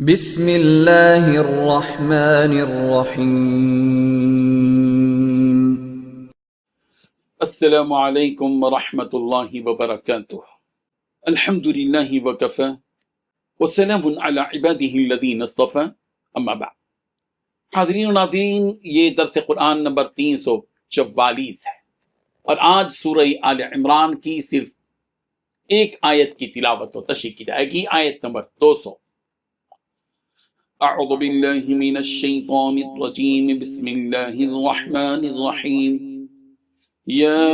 بسم اللہ الرحمن الرحیم۔ السلام علیکم ورحمۃ اللہ وبرکاتہ۔ الحمد للہ وکفی وسلام علی عبادہ الذین اصطفی، اما بعد۔ حاضرین و ناظرین، یہ درس قرآن نمبر 344 ہے اور آج سورہ آل عمران کی صرف ایک آیت کی تلاوت و تشریح کی جائے گی، آیت نمبر 200۔ اعوذ باللہ من الشیطان الرجیم، بسم اللہ الرحمن الرحیم۔ یا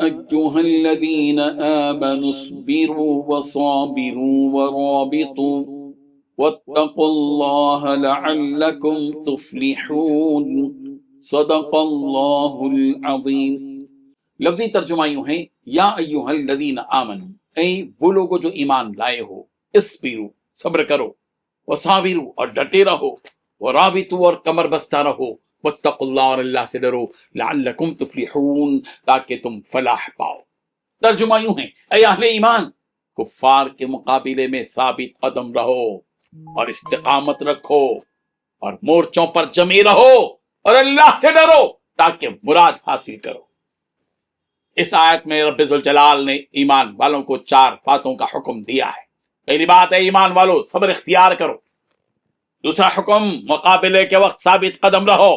ایہا الذین آمنوا اصبروا وصابروا ورابطوا واتقوا اللہ لعلکم تفلحون، صدق اللہ العظیم۔ لفظی ترجمہ یوں ہے، یا ایہا الذین آمنوا، اے وہ لوگو جو ایمان لائے ہو، اصبروا صبر کرو، وصابروا اور ڈٹے رہو، ورابطوا اور کمر بستہ رہو، واتقوا اللہ اور اللہ سے ڈرو، لعلکم تفلحون تاکہ تم فلاح پاؤ۔ ترجمہ یوں ہے، اے اہل ایمان، کفار کے مقابلے میں ثابت قدم رہو اور استقامت رکھو اور مورچوں پر جمے رہو اور اللہ سے ڈرو تاکہ مراد حاصل کرو۔ اس آیت میں رب ذوالجلال نے ایمان والوں کو 4 باتوں کا حکم دیا ہے۔ پہلی بات ہے ایمان والو صبر اختیار کرو، دوسرا حکم مقابلے کے وقت ثابت قدم رہو،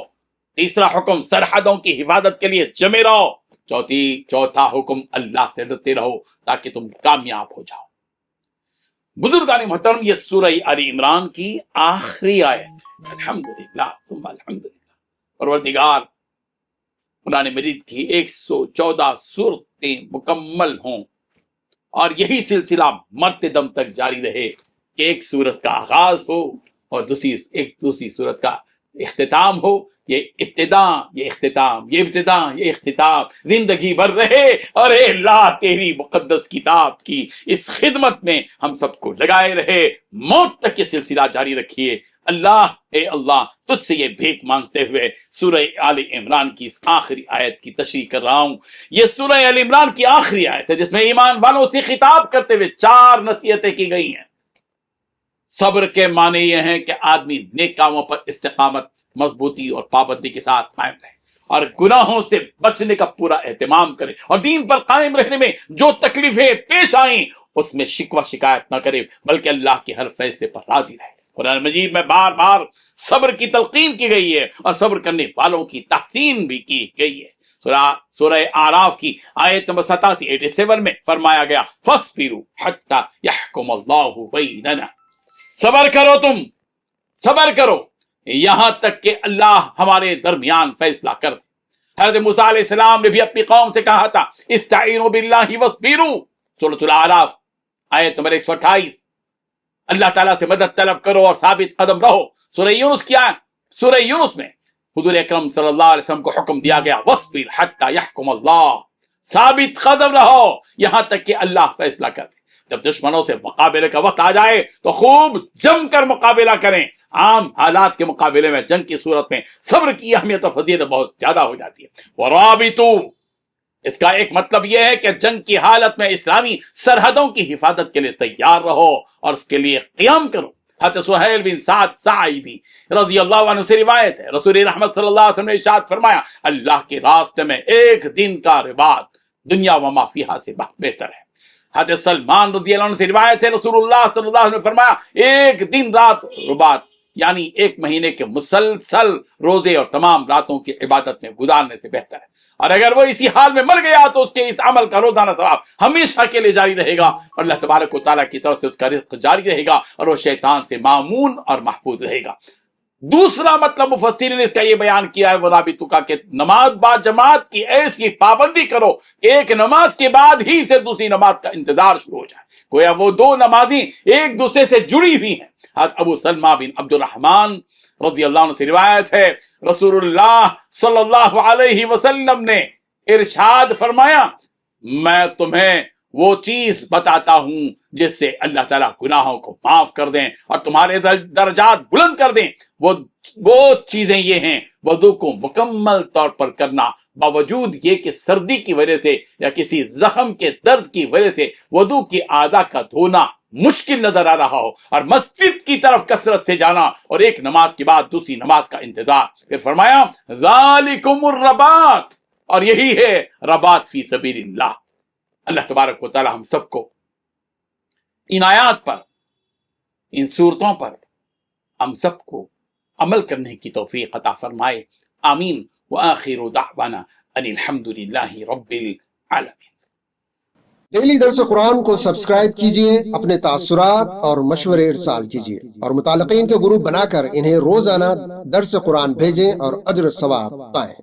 تیسرا حکم سرحدوں کی حفاظت کے لیے جمے رہو، چوتھا حکم اللہ سے ڈرتے رہو تاکہ تم کامیاب ہو جاؤ۔ بزرگان محترم، یہ سورہ آل عمران کی آخری آیت ہے۔ الحمدللہ ثم الحمدللہ۔ پروردگار قرآن مجید کی 114 سورتیں مکمل ہوں اور یہی سلسلہ مرتے دم تک جاری رہے کہ ایک سورت کا آغاز ہو اور دوسری سورت کا اختتام ہو۔ یہ ابتدا، یہ اختتام، یہ ابتدا، یہ اختتام زندگی بھر رہے، اور اے اللہ تیری مقدس کتاب کی اس خدمت میں ہم سب کو لگائے رہے، موت تک یہ سلسلہ جاری رکھیے۔ اللہ، اے اللہ، تجھ سے یہ بھیک مانگتے ہوئے سورہ آل عمران کی اس آخری آیت کی تشریح کر رہا ہوں۔ یہ سورہ آل عمران کی آخری آیت ہے جس میں ایمان والوں سے خطاب کرتے ہوئے 4 نصیحتیں کی گئی ہیں۔ صبر کے معنی یہ ہیں کہ آدمی نیک کاموں پر استقامت، مضبوطی اور پابندی کے ساتھ قائم رہے اور گناہوں سے بچنے کا پورا اہتمام کرے، اور دین پر قائم رہنے میں جو تکلیفیں پیش آئیں اس میں شکوہ شکایت نہ کرے بلکہ اللہ کے ہر فیصلے پر راضی رہے۔ قرآن مجید میں بار بار صبر کی تلقین کی گئی ہے اور صبر کرنے والوں کی تحسین بھی کی گئی ہے۔ سورہ اعراف کی آیت نمبر 87 میں فرمایا گیا، فاصبروا حتی یحکم اللہ بیننا، صبر کرو، تم صبر کرو یہاں تک کہ اللہ ہمارے درمیان فیصلہ کر دے۔ حضرت موسیٰ علیہ السلام نے بھی اپنی قوم سے کہا تھا، استعینوا باللہ واصبروا، سورۃ الاعراف آیت نمبر 128۔ اللہ تعالیٰ سے مدد طلب کرو اور ثابت قدم رہو۔ سورہ یونس میں حضور اکرم صلی اللہ علیہ وسلم کو حکم دیا گیا، واصبر حتی یحکم اللہ، ثابت قدم رہو یہاں تک کہ اللہ فیصلہ کر دے۔ جب دشمنوں سے مقابلے کا وقت آ جائے تو خوب جم کر مقابلہ کریں۔ عام حالات کے مقابلے میں جنگ کی صورت میں صبر کی اہمیت و فضیلت بہت زیادہ ہو جاتی ہے۔ ورابطوا، اس کا ایک مطلب یہ ہے کہ جنگ کی حالت میں اسلامی سرحدوں کی حفاظت کے لیے تیار رہو اور اس کے لیے قیام کرو۔ حضرت سہیل بن سعد ساعدی رضی اللہ عنہ سے روایت ہے، رسول رحمت صلی اللہ علیہ وسلم نے ارشاد فرمایا، اللہ کے راستے میں ایک دن کا رباط دنیا و ما فیہا سے بہتر ہے۔ حضرت سلمان رضی اللہ عنہ سے روایت ہے، رسول اللہ صلی اللہ علیہ وسلم نے فرمایا، ایک دن رات رباط یعنی 1 مہینے کے مسلسل روزے اور تمام راتوں کی عبادت میں گزارنے سے بہتر ہے، اور اگر وہ اسی حال میں مر گیا تو اس کے اس عمل کا روزانہ ثواب ہمیشہ کے لیے جاری رہے گا، اور اللہ تبارک و تعالیٰ کی طرف سے اس کا رزق جاری رہے گا اور وہ شیطان سے مامون اور محفوظ رہے گا۔ دوسرا مطلب مفسرین نے اس کا یہ بیان کیا ہے ورابطوا کا، کہ نماز با جماعت کی ایسی پابندی کرو کہ ایک نماز کے بعد ہی سے دوسری نماز کا انتظار شروع ہو جائے، گویا وہ 2 نمازیں ایک دوسرے سے جڑی ہوئی ہیں۔ حضرت ابو سلمہ بن عبد الرحمن رضی اللہ عنہ سے روایت ہے، رسول اللہ صلی اللہ علیہ وسلم نے ارشاد فرمایا، میں تمہیں وہ چیز بتاتا ہوں جس سے اللہ تعالیٰ گناہوں کو معاف کر دیں اور تمہارے درجات بلند کر دیں۔ وہ چیزیں یہ ہیں، وضو کو مکمل طور پر کرنا، باوجود یہ کہ سردی کی وجہ سے یا کسی زخم کے درد کی وجہ سے وضو کی اعضاء کا دھونا مشکل نظر آ رہا ہو، اور مسجد کی طرف کثرت سے جانا اور ایک نماز کے بعد دوسری نماز کا انتظار. پھر فرمایا ذالکم الرباط، اور یہی ہے رباط فی سبیل اللہ. اللہ تبارک و تعالی ہم سب کو ان آیات پر، ان صورتوں پر ہم سب کو عمل کرنے کی توفیق عطا فرمائے. آمین. وآخر دعوانا ان الحمد للہ رب العالمین. ڈیلی درس قرآن کو سبسکرائب کیجئے، اپنے تاثرات اور مشورے ارسال کیجئے، اور متعلقین کے گروپ بنا کر انہیں روزانہ درس قرآن بھیجیں اور اجر ثواب پائیں.